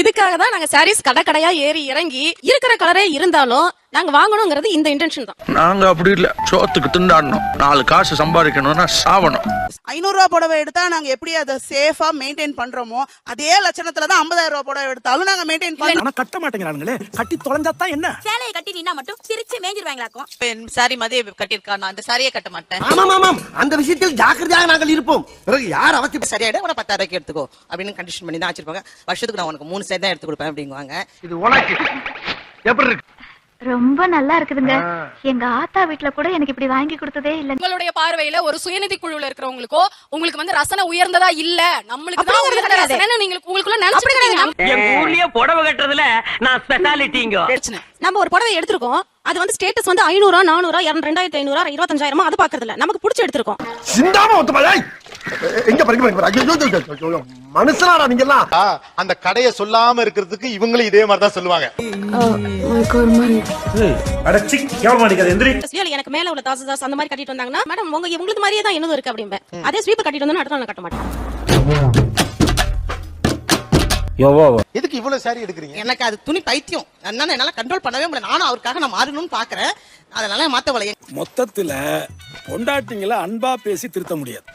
இதுக்காக தான் நாங்க சாரீஸ் கடையா ஏறி இறங்கி இருக்கிற கலரே இருந்தாலும் நாங்க வாங்கணுங்கிறது இந்த இன்டென்ஷன் தான். நாங்க அப்படி இல்ல, சோத்துக்கு திண்டாடணும், 4 காசு சம்பாதிக்கணும்னா சாவணும். 500 ரூபா புடவை எடுத்தா நாங்க எப்படி அதை சேஃபா மெயின்டைன் பண்றோமோ அதே லட்சணத்துல தான் 50,000 ரூபா புடவை எடுத்தாலும் நாங்க மெயின்டைன் பண்ணோம். ஆனா கட்ட மாட்டேங்கிறானுங்களே, கட்டி தொலைஞ்சாதான் என்ன? சேலையை கட்டி நின்னா மட்டும் சிரிச்சு மேஞ்சிருவாங்களாக்கும். சாரி மதிய கட்டியிருக்கா, நான் அந்த சாரியே கட்ட மாட்டேன். ஆமாம், அந்த விஷயத்தில் ஜாக்கிரதையாக நாங்கள் இருப்போம். பிறகு யார் அவசியம் சரியாயிடும், உன 10,000 ரூபாய்க்கு எடுத்துக்கோ அப்படின்னு கண்டிஷன் பண்ணி தான் வச்சிருப்பாங்க. வருஷத்துக்கு நான் உனக்கு 3 சேர் தான் எடுத்து கொடுப்பேன் அப்படிங்குவாங்க. இது உனக்கு எப்படி இருக்கு? ரொம்ப நல்லா இருக்குதுங்க. எங்க ஆத்தா வீட்ல கூட எனக்கு இப்படி வாங்கி கொடுத்ததே இல்ல. உங்களுடைய பார்வையில ஒரு சுயநிதி குழுல இருக்கிறவங்களுக்கோ உங்களுக்கு வந்து ரசனை உயர்ந்ததா இல்ல, நம்மளுக்கு தான் உங்களுக்கு ரசனை நீங்க உங்களுக்குள்ள நினைச்சிட்டீங்க. எங்க ஊர்லயே புடவை கட்டுறதுல நான் ஸ்பெஷாலிட்டிங்க. நம்ம ஒரு புடவை எடுத்துறோம், அது வந்து ஸ்டேட்டஸ் வந்து 500 400 2500 25,000 அது பாக்குறது இல்ல, நமக்கு பிடிச்சி எடுத்துறோம். சிந்தாம ஒத்துமாய் எங்க படிக்க மனுஷனாடா நீங்க எல்லாம். அந்த கடையை சொல்லாம இருக்கிறதுக்கு இவங்களும் இதே மாதிரி தான் சொல்லுவாங்க. எனக்கு மேல உள்ள தாசு அந்த மாதிரி கட்டிட்டு வந்தாங்கன்னா, மேடம் உங்களுக்கு மாதிரியே தான் இன்னும் இருக்கு அப்படிம்பேன். அதே ஸ்வீப்பர் கட்டிட்டு வந்தா அடுத்த நாள் கட்ட மாட்டேன். எதுக்கு இவ்வளவு சாரி எடுக்கிறீங்க? எனக்கு அது துணி பைத்தியம், அதனால என்னால கண்ட்ரோல் பண்ணவே முடியல. நானும் அவருக்காக நான் மாறணும்னு பாக்குறேன், அதனால மாத்தவளை. மொத்தத்துல பொண்டாட்டிங்கள அன்பா பேசி திருத்த முடியாது,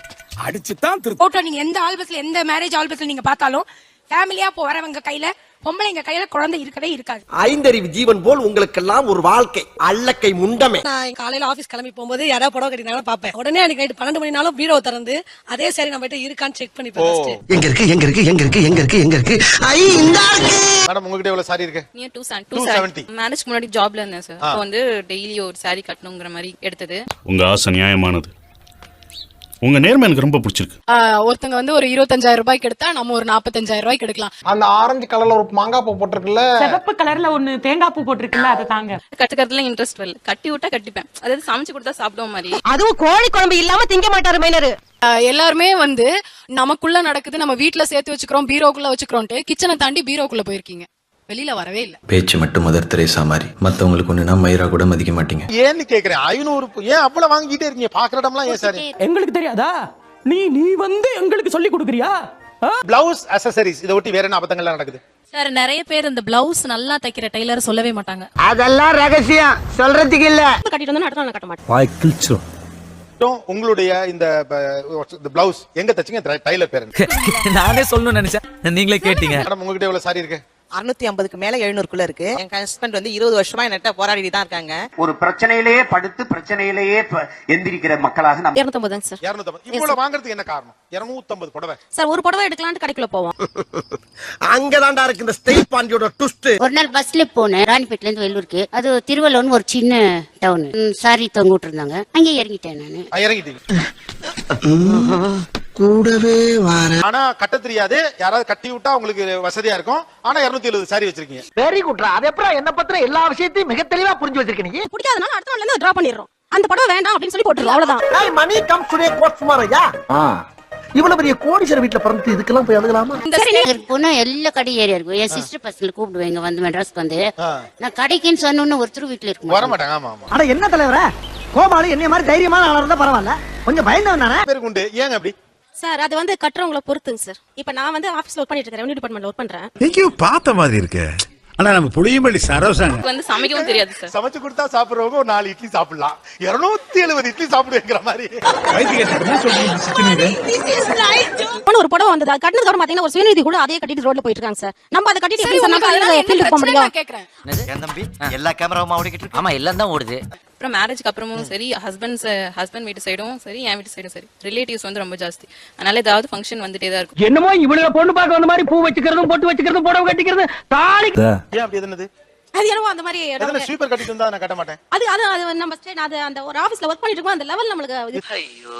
அடிச்சுதான் திருத்த. போட்டோ நீங்க எந்த ஆல்பஸ்ல எந்த மேரேஜ் ஆல்பஸ்ல நீங்க பார்த்தாலும் ஃபேமிலியா வரவங்க கையில பொம்பளைங்க கையில குழந்தை இருக்கவே இருக்காது. 5 அறிவு ஜீவன் போல் உங்களுக்கெல்லாம் ஒரு வாழ்க்கை அல்லக்கை முண்டமே. நான் காலையில ஆபீஸ் கிளம்பி போகும்போது யாராவது புடவை கட்டினாலும் பாப்பேன். உடனே அன்னைக்கு நைட் 12 மணினாலும் பீரோ திறந்து அதே சரி நம்ம கிட்ட இருக்கான்னு செக் பண்ணி பார்த்துட்டு எங்க இருக்கு ஐ இந்த இருக்கு. மேடம் உங்ககிட்ட எவ்வளவு சாரி இருக்கு? 270. மேரேஜ் முன்னாடி ஜாப்ல இருந்தேன் சார். அப்ப வந்து டெய்லி ஒரு சாரி கட்டணும்ங்கற மாதிரி எடுத்தது. உங்க ஆசை நியாயமானது, உங்க நேர்மை எனக்கு ரொம்ப பிடிச்சிருக்கு. ஒருத்தங்க வந்து ஒரு 25,000 ரூபாய்க்கு எடுத்தா நம்ம ஒரு 45,000 ரூபாய்க்கு எடுக்கலாம். அந்த ஆரஞ்சு கலர்ல ஒரு மாங்காய் பூ போட்டிருக்குல்ல, சிவப்பு கலர்ல ஒன்னு தேங்காய் பூ போட்டிருக்குல்ல, அதை தாங்க. கட்டுக்கிறதுல இன்ட்ரெஸ்ட் வரல, கட்டி விட்டா கட்டிப்பேன். அதாவது சமைச்சு கொடுத்தா சாப்பிடுவோம் மாதிரி. அதுவும் கோழி குழம்பு இல்லாம திங்க மாட்டாரு மைனரு. எல்லாருமே வந்து நமக்குள்ள நடக்குது, நம்ம வீட்டுல சேர்த்து வச்சுக்கிறோம், பீரோக்குள்ள வச்சுக்கிறோம்ட்டு கிச்சனை தாண்டி பீரோக்குள்ள போயிருக்கீங்க, வெளியில வரவே இல்ல. பேச்சு மட்டும் மதர் தெரேசா மாதிரி, மத்தவங்களுக்கு ஒண்ணுனா மயிரா கூட மதிக்க மாட்டீங்க. ஏன்னு கேக்குறேன். 500 ஏன் அவ்வளவு வாங்கிட்டே இருக்கீங்க? பாக்குற இடம்லாம் ஏன் சாரி? எங்களுக்கு தெரியாதா? நீ வந்து எங்களுக்கு சொல்லி கொடுக்குறியா? பிளவுஸ் அக்சஸரீஸ் இத ஒட்டி வேற என்ன அபத்தங்கள்லாம் நடக்குது? சார் நிறைய பேர் இந்த பிளவுஸ் நல்லா தைக்கிற டெய்லர் சொல்லவே மாட்டாங்க. அதெல்லாம் ரகசியம், சொல்றதுக்கு இல்ல. கட்டிட்டு வந்தா அடுத்த நாள் கட்ட மாட்டேன். வாய் கிழிச்சு. உங்களுடைய இந்த பிளவுஸ் எங்க தச்சீங்க? டைலர் பேர் நானே சொல்லணும்னு நினைச்சேன், நீங்களே கேட்டீங்க. மேடம் உங்ககிட்ட எவ்வளவு சாரி இருக்கு? 650க்கு மேல 700க்குள்ள இருக்கு. என் ஹஸ்பண்ட் வந்து 20 வருஷமா என்கிட்ட போராடிட்டு தான் இருக்காங்க. ஒரு பிரச்சனையிலேயே படுத்து பிரச்சனையிலேயே எந்திரிக்கிற மக்களாக நம்ம 250 சார். 250 இவ்வளவு வாங்குறதுக்கு என்ன காரணம்? 250 புடவை சார், ஒரு புடவை எடுக்கலாம்னு கடைக்குள்ள போவோம். அங்கதான்டா இருக்கு இந்த ஸ்டேட் பாண்டியோட ட்விஸ்ட். ஒரு நாள் பஸ்ல போனேன் ராணிப்பேட்ல இருந்து வெள்ளூருக்கு. அது திருவள்ளூர்னு ஒரு சின்ன டவுன். சாரி தொங்கிட்டு இருந்தாங்க, அங்கே இறங்கிட்டேன் நானு. இறங்கிட்டீங்க கூடவே வர. ஆனா கட்ட தெரியாது, யாராவது கட்டி விட்டா உங்களுக்கு வசதியா இருக்கும். ஆனா 270 சாரி வச்சிருக்கீங்க. வெரி குட்ரா. அது எப்பறம் என்ன பத்திர எல்லா விஷயத்தையும் மிக தெளிவா புரிஞ்சு வச்சிருக்க நீ. பிடிக்காதனால அடுத்த நாள்ல இருந்து டிரா பண்ணிடுறோம். அந்த புடவை வேண்டாம் அப்படின்னு சொல்லி போட்டுறோம், அவ்வளவுதான். ஏய் money come today go tomorrow யா. இவ்வளவு பெரிய கோடீஸ்வரர் வீட்ல பிறந்து இதுக்கெல்லாம் போய் அழுகலாமா? போனா எல்லா கடை ஏரியா இருக்கும். என் சிஸ்டர் பசங்களை கூப்பிடுவேங்க வந்து மெட்ராஸ்க்கு வந்து. நான் கடைக்குன்னு சொன்னோன்னு ஒருத்தர் வீட்டுல இருக்கும் வர மாட்டாங்க. ஆமா ஆமா. அட என்ன தலைவரே, கோபாலு என்னைய மாதிரி தைரியமான ஆளா இருந்தா பரவாயில்ல, கொஞ்சம் பயந்தவன் தானே. பேருக்கு உண்டு. ஏங்க அப்படி? சார் அது வந்து கட்டுறவங்கள பொறுத்துங்க சார். இப்ப நான் வந்து ஆபீஸ்ல ஒர்க் பண்ணிட்டு இருக்கேன், ரெவென்யூ டிபார்ட்மென்ட்ல ஒர்க் பண்றேன். எங்கேயோ பார்த்த மாதிரி இருக்கு. ஆனா நம்ம புளியம்பள்ளி சரோசாங்க வந்து சமைக்கவும் தெரியாது சார். சமைச்சு கொடுத்தா சாப்பிடுறவங்க ஒரு 4 இட்லி சாப்பிடலாம், 270 இட்லி சாப்பிடுங்கிற மாதிரி. ஒரு புடவை வந்தது, அது கட்டினதுக்கு அப்புறம் பாத்தீங்கன்னா ஒரு சுயநிதி கூட அதே கட்டிட்டு ரோட்ல போயிட்டு இருக்காங்க சார். நம்ம அதை கட்டிட்டு எப்படி சொன்னா ஃபீல்ட் போக முடியும்? கேக்குறேன். என் தம்பி எல்லா கேமராவும் ஓடிக்கிட்டு இருக்கு. ஆமா எல்லாம் தான் ஓடுது. அப்புறம் மேரேஜ்க்கு அப்புறமும் சரி, ஹஸ்பண்ட் வீட்டு சைடும் சரி, என் வீட்டு சைடும் சரி, ரிலேட்டிவ்ஸ் வந்து ரொம்ப ஜாஸ்தி. அதனால ஏதாவது ஃபங்க்ஷன் வந்துட்டே தான் இருக்கும். என்னமோ இவனுங்க பொண்ணு பார்க்க வந்த மாதிரி பூ வச்சுக்கிறதும் பொட்டு வச்சுக்கிறதும் புடவை கட்டிக்கிறது தாலி. ஏன் அப்படி எதுனது? அது என்னவோ அந்த மாதிரி ஸ்வீப்பர் கட்டிட்டு வந்தா நான் கட்ட மாட்டேன். அது நம்ம அது அந்த ஒரு ஆபீஸ்ல ஒர்க் பண்ணிட்டு இருக்கோம், அந்த லெவல் நம்மளுக்கு. ஐயோ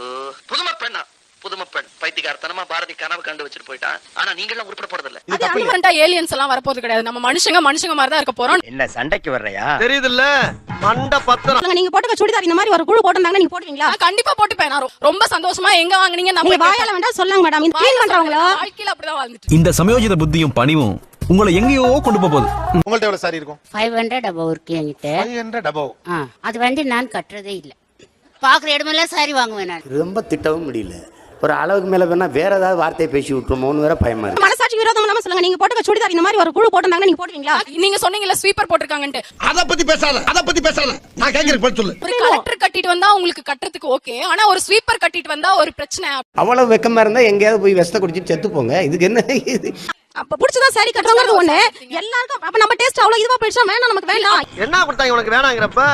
புதுமை பெண்ணா, புதுமை பெண் பைத்தியக்காரத்தனமா பாரதி கனவு கண்டு வச்சுட்டு போயிட்டான். ஆனா நீங்க எல்லாம் உருப்பட போறது இல்ல. அது அன்வென்ட்டா ஏலியன்ஸ் எல்லாம் வரப்போறது கிடையாது. நம்ம மனுஷங்க மாதிரி தான் இருக்க போறோம். என்ன சண்டைக்கு வர்றயா? தெரியுதுல்ல மண்ட பத்திரம். நீங்க போட்டுக்க சுடிதார் இந்த மாதிரி ஒரு குழு போட்டுட்டாங்கன்னா நீங்க போடுவீங்களா? கண்டிப்பா போட்டுப்பேன். நான் ரொம்ப சந்தோஷமா எங்க வாங்குனீங்க நம்ம வாயால வேண்டாம் சொல்லுங்க மேடம். இந்த க்ளீன் பண்றவங்களா வாழ்க்கையில அப்படிதான் வாழ்ந்துட்டு. இந்த சமயோஜித புத்தியும் பணிவும் உங்களை எங்கேயோ கொண்டு போகுது. உங்கள்ட்ட எவ்வளவு சாரி இருக்கும்? 500 above இருக்கு என்கிட்ட. 500 above. அது வந்து நான் கட்டுறதே இல்ல. பாக்குற இடமெல்லாம் சாரி வாங்குவேன் நான். ரொம்ப திட்டவும் முடியல. ஒரு அளவுக்கு மேல வேணா வேற ஏதாவது வார்த்தையை பேசி விட்டுருமோன்னு வேற பயமா இருக்கு. மனசாட்சி விரோதம் இல்லாம சொல்லுங்க. நீங்க போட்டுக்க சுடிதார் இந்த மாதிரி ஒரு குழு போட்டாங்கன்னா நீங்க போடுவீங்களா? நீங்க சொன்னீங்கல ஸ்வீப்பர் போட்டுருக்காங்கன்னு. அத பத்தி பேசாத நான் கேக்குறேன் பதில் சொல்லு. ஒரு கலெக்டர் கட்டிட்டு வந்தா உங்களுக்கு கட்டறதுக்கு ஓகே, ஆனா ஒரு ஸ்வீப்பர் கட்டிட்டு வந்தா ஒரு பிரச்சனை. அவ்வளவு வெக்கமா இருந்தா எங்கயாவது போய் வெஸ்ட குடிச்சிட்டு செத்து போங்க. இதுக்கு என்ன இது? அப்ப புடிச்சதா சாரி கட்டுறவங்க ஒண்ணு எல்லாருக்கும். அப்ப நம்ம டேஸ்ட் அவ்வளவு இதுவா போயிடுச்சா? வேணாம், நமக்கு வேண்டாம். என்ன கொடுத்தாங்க உனக்கு வேணாங்கறப்ப?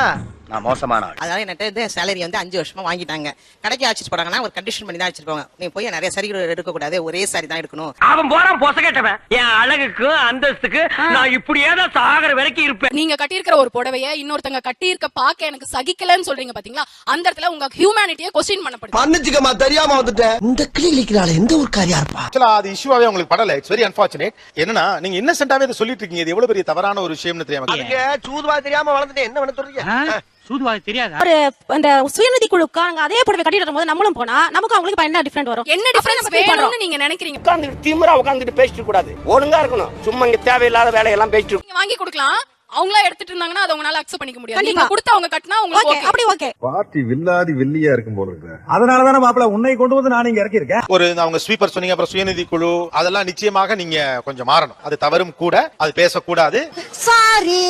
நான் மோசமான ஆள். அதனால என்கிட்ட சேலரி வந்து 5 வருஷமா வாங்கிட்டாங்க. கடைக்கு ஆச்சிட்டு போறாங்கன்னா ஒரு கண்டிஷன் பண்ணி தான் வச்சிருப்பாங்க. நீ போய் நிறைய சாரி எடுக்க கூடாது, ஒரே சாரி தான் எடுக்கணும். அவன் போறான் பொச கேட்டவன். என் அழகுக்கு அந்தஸ்துக்கு நான் இப்படியே தான் சாகர வரைக்கும் இருப்பேன். நீங்க கட்டியிருக்கிற ஒரு புடவைய இன்னொருத்தங்க கட்டியிருக்க பாக்க எனக்கு சகிக்கலன்னு சொல்றீங்க பாத்தீங்களா? அந்த இடத்துல உங்க ஹியூமனிட்டியை क्वेश्चन பண்ணப்படுது. மன்னிச்சுக்கமா, தெரியாம வந்துட்டேன். இந்த கிளிக்கிறாளே எந்த ஒரு காரியா இருப்பா? ஆக்சுவலா அது இஷ்யூவாவே உங்களுக்கு படல. It's very unfortunate. என்னன்னா நீங்க இன்னசென்ட்டாவே இத சொல்லிட்டு இருக்கீங்க. இது எவ்வளவு பெரிய தவறான ஒரு விஷயம்னு தெரியாம. அதுக்கு சூதுவா தெரியாம வளர்ந்துட்டே என்ன பண்ண சொல்றீங்க? சூதுவாது தெரியாதா? ஒரு அந்த சுயநிதி குழுக்காரங்க அதே புடவை கட்டிட்டு வரும்போது நம்மளும் போனா நமக்கு அவங்களுக்கு என்ன டிஃபரண்ட் வரும்? என்ன டிஃபரன்ஸ் வேணும்னு நீங்க நினைக்கிறீங்க? உட்கார்ந்து திமிரா உட்கார்ந்துட்டு பேசிட்டு கூடாது. ஒழுங்கா இருக்கணும். சும்மா இங்க தேவையில்லாத வேலையெல்லாம் பேசிட்டு நீங்க வாங்கி கொடுக்கலாம். அவங்களா எடுத்துட்டு இருந்தாங்கன்னா அதை உங்களால அக்செப்ட் பண்ணிக்க முடியாது. நீங்க கொடுத்து அவங்க கட்டினா உங்களுக்கு ஓகே. அப்படி ஓகே. பார்ட்டி வில்லாதி வில்லியா இருக்கும் போல இருக்கு. அதனால தானே மாப்பிள உன்னை கொண்டு வந்து நான் இங்க இறக்கி இருக்கேன். ஒரு அவங்க ஸ்வீப்பர் சொன்னீங்க, அப்புறம் சுயநிதி குழு, அதெல்லாம் நிச்சயமாக நீங்க கொஞ்சம் மாறணும். அது தவறும் கூட, அது பேசக்கூடாது. சாரி.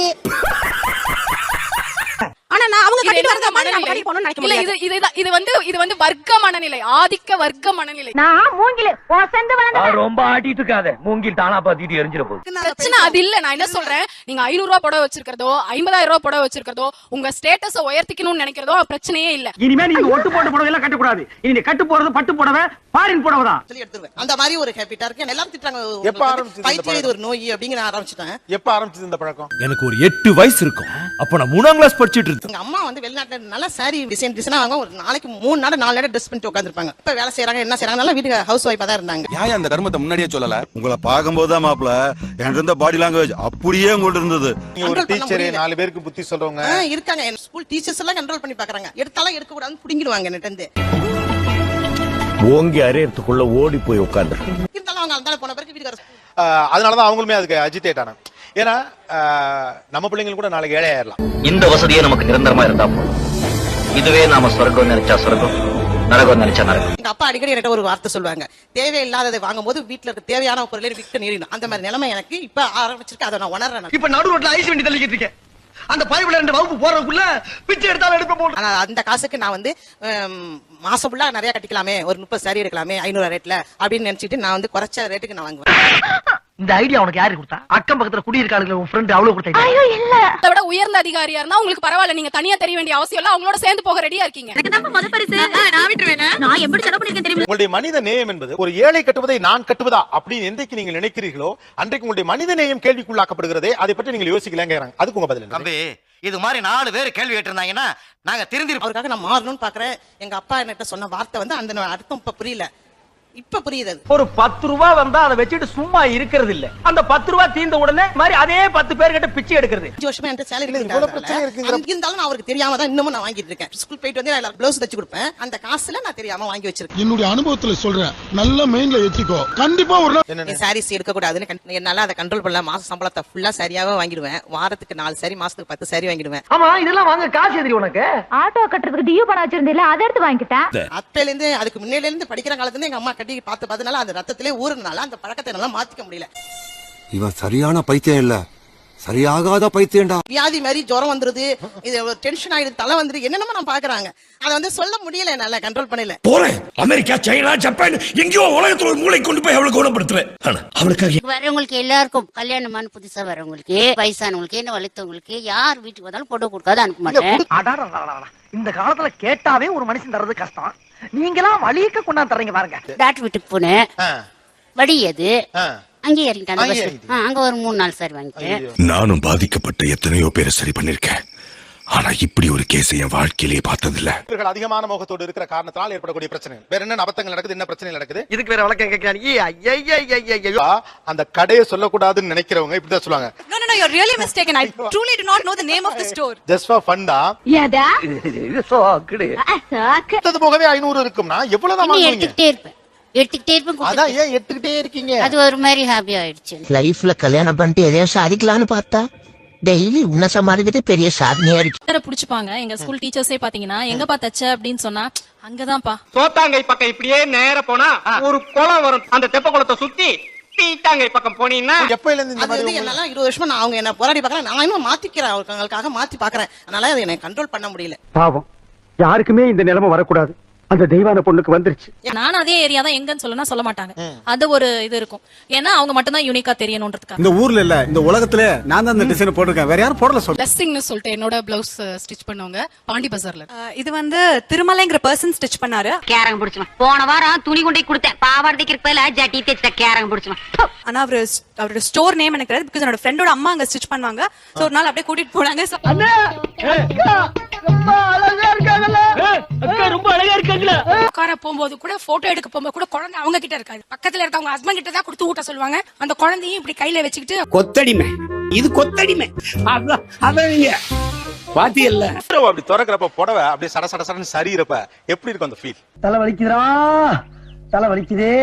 ஆனா நான் அவங்க கட்டிட்டு வரத மாதிரி நம்ம கட்டி போணும்னு நினைக்க முடியாது. இது வந்து வர்க்க மனநிலை, ஆதிக்க வர்க்க மனநிலை. நான் மூங்கில ஒசந்து வளர்ந்தேன். ரொம்ப ஆட்டிட்டு இருக்காத. மூங்கில் தானா பாத்திட்டு எரிஞ்சிர போகுது. பிரச்சனை அது இல்ல. நான் என்ன சொல்றேன், நீங்க 500 ரூபாய் புடவை வச்சிருக்கிறதோ 50,000 ரூபாய் புடவை வச்சிருக்கிறதோ உங்க ஸ்டேட்டஸ உயர்த்திக்கணும்னு நினைக்கிறதோ பிரச்சனையே இல்ல. இனிமே நீங்க ஒட்டு போட்ட புடவை எல்லாம் கட்ட கூடாது. இனி கட்டு போறது பட்டு புடவை, ஃபாரின் புடவை தான். சொல்லி எடுத்துருவேன். அந்த மாதிரி ஒரு ஹேபிட்டா இருக்கு. எல்லாரும் திட்டுறாங்க. எப்ப ஆரம்பிச்சது இந்த பைத்தியம், இது ஒரு நோய் அப்படிங்கிற ஆரம்பிச்சிட்டேன். எப்ப ஆரம்பிச்சது இந்த பழக்கம்? எனக்கு ஒரு 8 வயசு இருக்கும். அப்ப நான் 3ஆம் கிளாஸ் படிச்சிட்டு இருந்தேன். எங்க அம்மா வந்து வெளிநாட்டுல நல்ல சாரி டிசைனா வாங்க, ஒரு நாளைக்கு 3 நாள் 4 நாள் ட்ரெஸ் பண்ணிட்டு உட்கார்ந்திருப்பாங்க. இப்ப வேலை செய்யறாங்க, என்ன செய்யறாங்க, நல்லா வீட்டுக்கு ஹவுஸ் ஒய்ஃபா தான் இருந்தாங்க. ஏன் அந்த கர்மத்தை முன்னாடியே சொல்லல? உங்களை பார்க்கும்போது தான் மாப்ள எனக்கு இருந்த பாடி லாங்குவேஜ் அப்படியே உங்கள்ட்ட இருந்தது. நீங்க ஒரு டீச்சர், 4 பேருக்கு புத்தி சொல்றவங்க இருக்காங்க. ஸ்கூல் டீச்சர்ஸ் எல்லாம் கண்ட்ரோல் பண்ணி பாக்குறாங்க. எடுத்தாலும் எடுக்க கூடாதுன்னு புடிங்கிடுவாங்க நெட் இருந்து. ஓங்கி அரையறதுக்குள்ள ஓடி போய் உட்கார்ந்து. இருந்தாலும் அவங்க அந்த போன பிறகு வீட்டுக்கு அதனாலதான் அவங்களுமே அதுக்கு அஜிடேட் ஆனாங்க. ஏன்னா நம்ம பிள்ளைங்க கூட நாளைக்கு ஏழை ஆயிரலாம். இந்த வசதியே நமக்கு நிரந்தரமா இருந்தா போதும். இதுவே நாம சொர்க்கம் நினைச்சா சொர்க்கம், நரகம் நினைச்சா நரகம். எங்க அப்பா அடிக்கடி என்கிட்ட ஒரு வார்த்தை சொல்லுவாங்க, தேவையில்லாததை வாங்கும்போது வீட்டுல இருக்க தேவையான பொருளை விட்டு நீரிடும். அந்த மாதிரி நிலைமை எனக்கு இப்ப ஆரம்பிச்சிருக்கு. அதை நான் உணர்றேன். இப்ப நடு ரோட்ல ஐஸ் வண்டி தள்ளிக்கிட்டு இருக்கேன். அந்த பைப்ல 2 வகுப்பு போறதுக்குள்ள பிச்சை எடுத்தாலும் எடுப்ப போடு. ஆனா அந்த காசுக்கு நான் வந்து மாசம் ஃபுல்லா நிறைய கட்டிக்கலாமே, ஒரு 30 சாரி எடுக்கலாமே 500 ரேட்ல அப்படின்னு நினைச்சிட்டு நான் வந்து குறைச்ச ரேட்டுக்கு நான் வாங்குவேன். இந்த ஐடியா உனக்கு யாரு கொடுத்தா? அக்கம் பக்கத்துல குடியிருக்காளுங்க உன் ஃப்ரெண்ட் அவ்வளவு கொடுத்தா? ஐயோ இல்ல. அதை விட உயர்ந்த அதிகாரியா இருந்தா உங்களுக்கு பரவாயில்ல, நீங்க தனியா தெரிய வேண்டிய அவசியம் இல்ல. அவங்களோட சேர்ந்து போக ரெடியா இருக்கீங்க. நான் விட்டுருவேன். நான் எப்படி செலவு பண்ணிருக்கேன் தெரியுமா? உங்களுடைய மனித நேயம் என்பது ஒரு ஏழை கட்டுவதை நான் கட்டுவதா அப்படின்னு என்றைக்கு நீங்கள் நினைக்கிறீர்களோ அன்றைக்கு உங்களுடைய மனித நேயம் கேள்விக்குள்ளாக்கப்படுகிறதே. அதை பற்றி நீங்கள் யோசிக்கலங்கிறாங்க. அதுக்கு உங்க பதில் என்ன? தம்பி, இது மாதிரி 4 பேர் கேள்வி கேட்டிருந்தாங்கன்னா நாங்க திருந்தி அவருக்காக நான் மாறணும்னு பாக்குறேன். எங்க அப்பா என்கிட்ட சொன்ன வார்த்தை வந்து அந்த அர்த்தம் இப்ப புரியல. இப்ப புரியுது. ஒரு 10 ரூபாய் வந்தா அதை வச்சுட்டு சும்மா இருக்கிறது இல்ல. அந்த 10 ரூபாய் தீர்ந்த உடனே மாதிரி அதே 10 பேர் கிட்ட பிச்சை எடுக்கிறது. 5 வருஷமா என்கிட்ட சேலரி இருந்தாலும் நான் அவருக்கு தெரியாம தான் இன்னமும் நான் வாங்கிட்டு இருக்கேன். ஸ்கூல் போயிட்டு வந்து நான் பிளவுஸ் தச்சு கொடுப்பேன். அந்த காசுல நான் தெரியாம வாங்கி வச்சிருக்கேன். என்னுடைய அனுபவத்துல சொல்றேன், நல்ல மெயின்ல ஏத்திக்கோ. கண்டிப்பா ஒரு சாரீஸ் எடுக்க கூடாதுன்னு என்னால அதை கண்ட்ரோல் பண்ணல. மாச சம்பளத்தை ஃபுல்லா சரியாவே வாங்கிடுவேன். வாரத்துக்கு 4 சாரி, மாசத்துக்கு 10 சாரி வாங்கிடுவேன். ஆமா, இதெல்லாம் வாங்க காசு எதிரி உனக்கு? ஆட்டோ கட்டுறதுக்கு டியூ பணம் வச்சிருந்தீல, அதை எடுத்து வாங்கிட்டேன். அப்பையில இருந்து அதுக்கு முன்னையில இருந்து படிக்கிற காலத்துல இருந்து எங்க அம்மா கட்டி பார்த்தனால அந்த ரத்தத்திலே ஊறுனால அந்த பழக்கத்தை என்னால மாத்திக்க முடியல. இவன் சரியான பைத்தியம் இல்ல, சரியாகாத பைத்தியம்டா. வியாதி மாதிரி ஜுரம் வந்துருது, இது டென்ஷன் ஆயிடுது, தலை வந்துருது, என்னென்னமோ நான் பாக்குறாங்க. அதை வந்து சொல்ல முடியல, என்னால கண்ட்ரோல் பண்ணல. போறேன் அமெரிக்கா, சைனா, ஜப்பான், எங்கேயோ உலகத்துல ஒரு மூளை கொண்டு போய் அவளை குணப்படுத்துறேன். அவளுக்காக வரவங்களுக்கு எல்லாருக்கும், கல்யாணமான புதுசா வரவங்களுக்கு, வயசானவங்களுக்கு, என்ன வளர்த்தவங்களுக்கு, யார் வீட்டுக்கு வந்தாலும் போட்டோ கொடுக்காத அனுப்ப மாட்டேன். இந்த காலத்துல கேட்டாவே ஒரு மனுஷன் தர்றது கஷ்டம். நீங்களாம் வழியக்க கொண்டாந்து தர்றீங்க பாருங்க. டாக்டர் வீட்டுக்கு போனேன், வடி அது அங்கே இறங்கிட்டாங்க. அங்க ஒரு 3-4 சாரி வாங்கிட்டேன். நானும் பாதிக்கப்பட்ட எத்தனையோ பேரை சரி பண்ணிருக்கேன். ஆனா இப்படி ஒரு கேஸ் என் வாழ்க்கையிலேயே பார்த்ததில்ல. இவர்கள் அதிகமான மோகத்தோடு இருக்கிற காரணத்தால் ஏற்படக்கூடிய பிரச்சனை வேற என்ன அபத்தங்கள் நடக்குது, என்ன பிரச்சனை நடக்குது? இதுக்கு வேற வழக்கம் கேட்கிறாங்க. அந்த கடையை சொல்லக்கூடாதுன்னு நினைக்கிறவங்க இப்படிதான் சொல்லுவாங்க. No, you're really mistaken. I truly do not know the name of the store. Just for fun தான். ஏடா அது போகவே 500 இருக்கும்னா எவ்வளவு தான் வாங்குவீங்க? எடுத்துக்கிட்டே இருப்பேன். அதான் ஏன் எடுத்துக்கிட்டே இருக்கீங்க? அது ஒரு மாதிரி ஹாப்பி ஆயிடுச்சு. லைஃப்ல கல்யாணம் பண்ணிட்டு எதையும் சாதிக்கலாம்னு பார்த்தா டெய்லி உன்ன சமாளிக்கிட்டு பெரிய சாதனையா இருக்கு. புடிச்சுப்பாங்க. எங்க ஸ்கூல் டீச்சர்ஸே பாத்தீங்கன்னா எங்கப்பா தச்ச அப்படின்னு சொன்னா அங்கதான்ப்பா. சோத்தாங்கை பக்கம் இப்படியே நேர போனா ஒரு குளம் வரும். அந்த தெப்ப குளத்தை சுத்தி தீட்டாங்க பக்கம் போனீங்கன்னா எப்பயில இருந்து இந்த அது வந்து மாதிரி என்னால 20 வருஷமா நான் அவங்க என்ன போராடி பாக்குறேன், நான் இன்னும் மாத்திக்கிறேன், அவங்களுக்காக மாத்தி பாக்குறேன். அதனால அதை எனக்கு கண்ட்ரோல் பண்ண முடியல. பாவம், யாருக்குமே இந்த நிலைமை வரக்கூடாது. அந்த தெய்வான பொண்ணுக்கு வந்துருச்சு. நானும் அதே ஏரியா தான் எங்கன்னு சொல்லனா சொல்ல மாட்டாங்க. அது ஒரு இது இருக்கும். ஏன்னா அவங்க மட்டும் தான் யூனிக்கா தெரியணும்ன்றதுக்காக. இந்த ஊர்ல இல்ல, இந்த உலகத்துல நான் தான் இந்த டிசைன் போட்டிருக்கேன், வேற யாரும் போடல. சொல்ல பிளஸிங்னு சொல்லிட்டு என்னோட பிளவுஸ் ஸ்டிச் பண்ணவங்க பாண்டி பஜார்ல. இது வந்து திருமலைங்கிற பர்சன் ஸ்டிச் பண்ணாரு. கேரங்க பிடிச்சுமா போன வாரம் துணி கொண்டே கொடுத்தேன், பாவாடை பதிலா ஜட்டி தேய்ச்ச கேரங்க பிடிச்சுமா. ஆனா அவரோட ஸ்டோர் நேம் எனக்கு தெரியாது. பிகாஸ் என்னோட ஃப்ரெண்டோட அம்மா அங்க ஸ்டிச் பண்ணுவாங்க. சோ ஒரு நாள் அப்படியே கூட்டிட்டு போனாங்க. ரொம்ப அழகா இருக்காங்களா? உட்கார போகும்போது கூட போட்டோ எடுக்க போகும்போது கூட குழந்தை அவங்க கிட்ட இருக்காது, பக்கத்துல இருக்கவங்க ஹஸ்பண்ட் கிட்ட தான் கொடுத்து ஊட்ட சொல்லுவாங்க. அந்த குழந்தையும் இப்படி கையில வச்சுக்கிட்டு கொத்தடிமை, இது கொத்தடிமை. அதான் நீங்க பாத்தியல்ல. அப்படி திறக்கிறப்ப புடவை அப்படியே சட சட சடன்னு சரியிறப்ப எப்படி இருக்கும் அந்த ஃபீல்? தலை வலிக்குதுடா, தலை வலிக்குதே.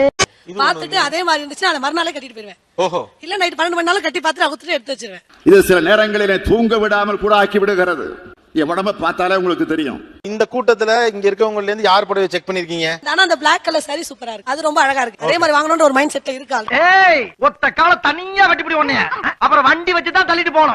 பார்த்துட்டு அதே மாதிரி இருந்துச்சுன்னா அந்த மறுநாளே கட்டிட்டு போயிருவேன். ஓஹோ. இல்ல நைட் 12 மணி நேரம் கட்டி பார்த்துட்டு அவுத்துட்டு எடுத்து வச்சிருவேன். இது சில நேரங்களிலே தூங்க விடாமல் கூட ஆக்கி விடுகிறது. என் உடம்ப பார்த்தாலே உங்களுக்கு தெரியும். இந்த கூட்டத்துல இங்க இருக்கவங்கல இருந்து யார் புடவை செக் பண்ணிருக்கீங்க? ஆனா அந்த பிளாக் கலர் சாரி சூப்பரா இருக்கு, அது ரொம்ப அழகா இருக்கு. அதே மாதிரி வாங்கணும்ன்ற ஒரு மைண்ட் செட்ல இருக்காங்க. ஏய், ஒத்த கால தனியா வெட்டி பிடி ஒண்ணே, அப்புறம் வண்டி வச்சு தான் தள்ளிட்டு போனோம்.